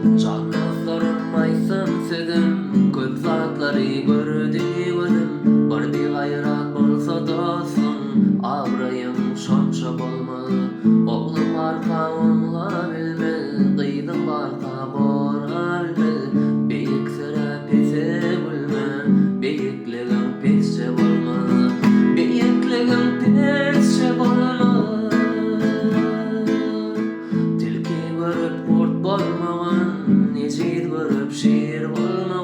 Canmazlarım aysın sizin, köp zatları gördü gözüm. Bir bir gayrat bolsa dostum, abrayım şonça bolmaly. Oglum arka oňla bilmez, gyzym barka gora bilmez. Beýik sere pese gülme, beýikligim pesçe bolmaly. Beýikligim pesçe bolmaly. Tilki görüp kurt bolmagan, ejid görüp şir bolmagan.